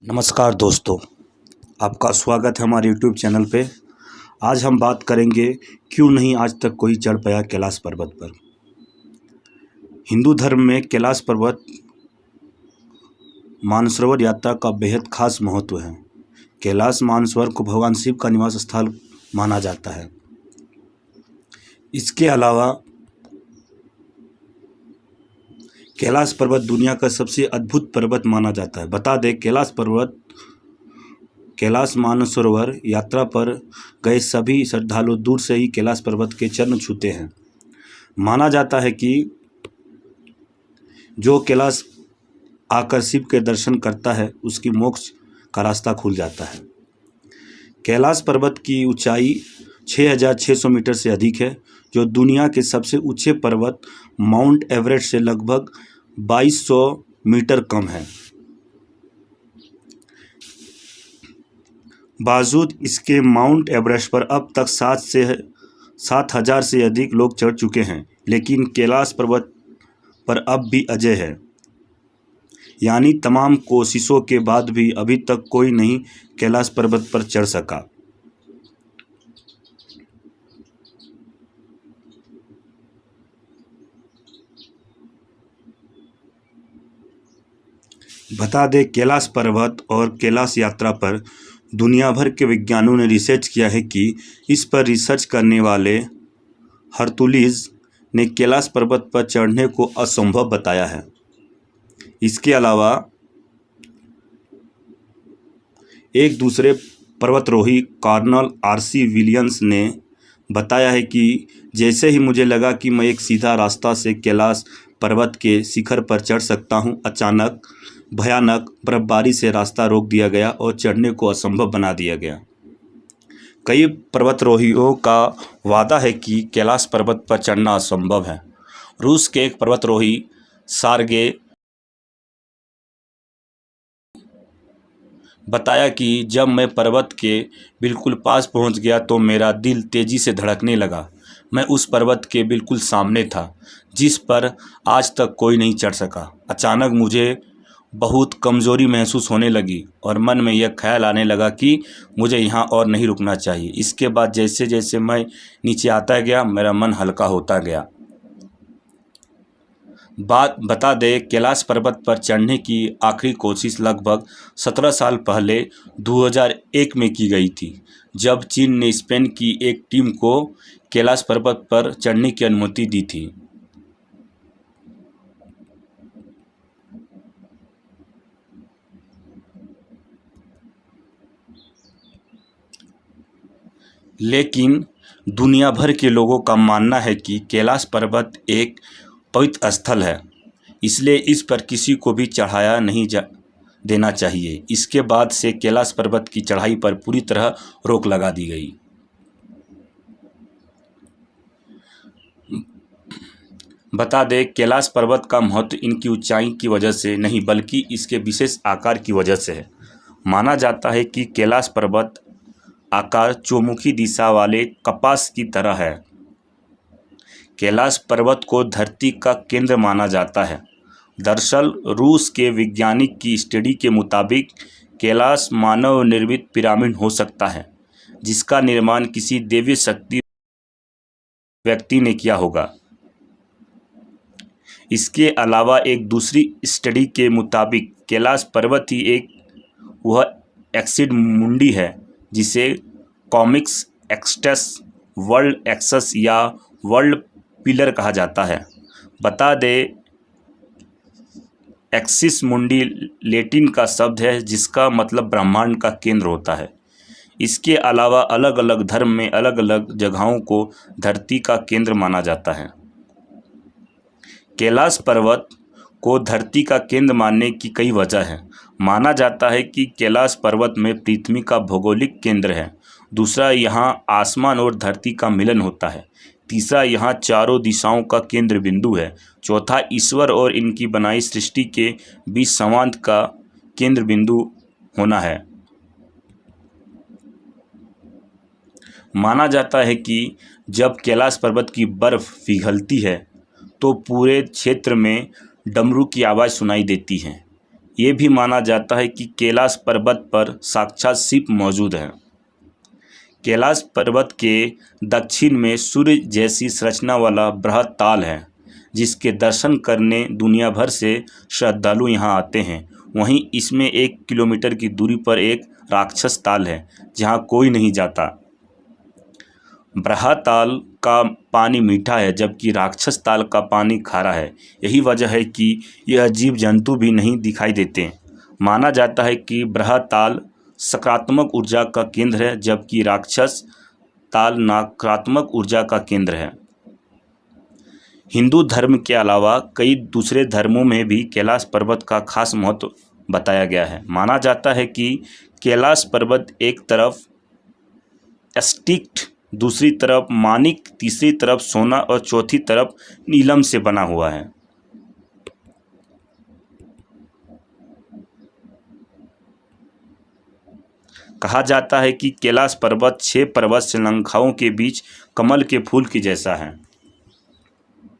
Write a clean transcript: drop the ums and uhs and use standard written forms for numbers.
नमस्कार दोस्तों, आपका स्वागत है हमारे YouTube चैनल पे। आज हम बात करेंगे क्यों नहीं आज तक कोई चढ़ पाया कैलाश पर्वत पर। हिंदू धर्म में कैलाश पर्वत मानसरोवर यात्रा का बेहद खास महत्व है। कैलाश मानसरोवर को भगवान शिव का निवास स्थल माना जाता है। इसके अलावा कैलाश पर्वत दुनिया का सबसे अद्भुत पर्वत माना जाता है। बता दें, कैलाश मानसरोवर यात्रा पर गए सभी श्रद्धालु दूर से ही कैलाश पर्वत के चरण छूते हैं। माना जाता है कि जो कैलाश आकर शिव के दर्शन करता है उसकी मोक्ष का रास्ता खुल जाता है। कैलाश पर्वत की ऊंचाई 6,600 मीटर से अधिक है, जो दुनिया के सबसे ऊंचे पर्वत माउंट एवरेस्ट से लगभग 2200 मीटर कम है। बावजूद इसके माउंट एवरेस्ट पर अब तक 7,000 से अधिक लोग चढ़ चुके हैं, लेकिन कैलाश पर्वत पर अब भी अजय है। यानी तमाम कोशिशों के बाद भी अभी तक कोई नहीं कैलाश पर्वत पर चढ़ सका। बता दें, कैलाश पर्वत और कैलाश यात्रा पर दुनिया भर के वैज्ञानिकों ने रिसर्च किया है कि इस पर रिसर्च करने वाले हरकुलिस ने कैलाश पर्वत पर चढ़ने को असंभव बताया है। इसके अलावा एक दूसरे पर्वतारोही कर्नल आर.सी. विलियम्स ने बताया है कि जैसे ही मुझे लगा कि मैं एक सीधा रास्ता से कैलाश पर्वत के शिखर पर चढ़ सकता हूं, अचानक भयानक बर्फबारी से रास्ता रोक दिया गया और चढ़ने को असंभव बना दिया गया। कई पर्वतारोहियों का वादा है कि कैलाश पर्वत पर चढ़ना असंभव है। रूस के एक पर्वतारोही सार्गे बताया कि जब मैं पर्वत के बिल्कुल पास पहुंच गया तो मेरा दिल तेजी से धड़कने लगा। मैं उस पर्वत के बिल्कुल सामने था जिस पर आज तक कोई नहीं चढ़ सका। अचानक मुझे बहुत कमज़ोरी महसूस होने लगी और मन में यह ख्याल आने लगा कि मुझे यहाँ और नहीं रुकना चाहिए। इसके बाद जैसे जैसे मैं नीचे आता गया, मेरा मन हल्का होता गया। बता दें, कैलाश पर्वत पर चढ़ने की आखिरी कोशिश लगभग 17 साल पहले 2001 में की गई थी, जब चीन ने स्पेन की एक टीम को कैलाश पर्वत पर चढ़ने की अनुमति दी थी। लेकिन दुनिया भर के लोगों का मानना है कि कैलाश पर्वत एक पवित्र स्थल है, इसलिए इस पर किसी को भी चढ़ाया नहीं देना चाहिए। इसके बाद से कैलाश पर्वत की चढ़ाई पर पूरी तरह रोक लगा दी गई। बता दें, कैलाश पर्वत का महत्व इनकी ऊंचाई की वजह से नहीं बल्कि इसके विशेष आकार की वजह से है। माना जाता है कि कैलाश पर्वत आकार चौमुखी दिशा वाले कपास की तरह है। कैलाश पर्वत को धरती का केंद्र माना जाता है। दरअसल रूस के वैज्ञानिक की स्टडी के मुताबिक कैलाश मानव निर्मित पिरामिड हो सकता है, जिसका निर्माण किसी दैवीय शक्ति व्यक्ति ने किया होगा। इसके अलावा एक दूसरी स्टडी के मुताबिक कैलाश पर्वत ही वह एक्सिड मुंडी है जिसे कॉमिक्स एक्सटस वर्ल्ड एक्सस या वर्ल्ड पिलर कहा जाता है। बता दें, एक्सिस मुंडी लैटिन का शब्द है जिसका मतलब ब्रह्मांड का केंद्र होता है। इसके अलावा अलग अलग धर्म में अलग अलग जगहों को धरती का केंद्र माना जाता है। कैलाश पर्वत को धरती का केंद्र मानने की कई वजह हैं। माना जाता है कि कैलाश पर्वत में पृथ्वी का भौगोलिक केंद्र है। दूसरा, यहाँ आसमान और धरती का मिलन होता है। तीसरा, यहाँ चारों दिशाओं का केंद्र बिंदु है। चौथा, ईश्वर और इनकी बनाई सृष्टि के बीच संवाद का केंद्र बिंदु होना है। माना जाता है कि जब कैलाश पर्वत की बर्फ पिघलती है तो पूरे क्षेत्र में डमरू की आवाज़ सुनाई देती है। ये भी माना जाता है कि कैलाश पर्वत पर साक्षात शिव मौजूद हैं। कैलाश पर्वत के दक्षिण में सूर्य जैसी संरचना वाला बृहद ताल है, जिसके दर्शन करने दुनिया भर से श्रद्धालु यहाँ आते हैं। वहीं इसमें 1 किलोमीटर की दूरी पर एक राक्षस ताल है, जहाँ कोई नहीं जाता। बृहद ताल का पानी मीठा है, जबकि राक्षस ताल का पानी खारा है। यही वजह है कि यह जीव जंतु भी नहीं दिखाई देते। माना जाता है कि बृहद ताल सकारात्मक ऊर्जा का केंद्र है, जबकि राक्षस ताल नकारात्मक ऊर्जा का केंद्र है। हिंदू धर्म के अलावा कई दूसरे धर्मों में भी कैलाश पर्वत का खास महत्व बताया गया है। माना जाता है कि कैलाश पर्वत एक तरफ स्टिक्ट, दूसरी तरफ मानिक, तीसरी तरफ सोना और चौथी तरफ नीलम से बना हुआ है। कहा जाता है कि कैलाश पर्वत 6 पर्वत श्रृंखलाओं के बीच कमल के फूल की जैसा है।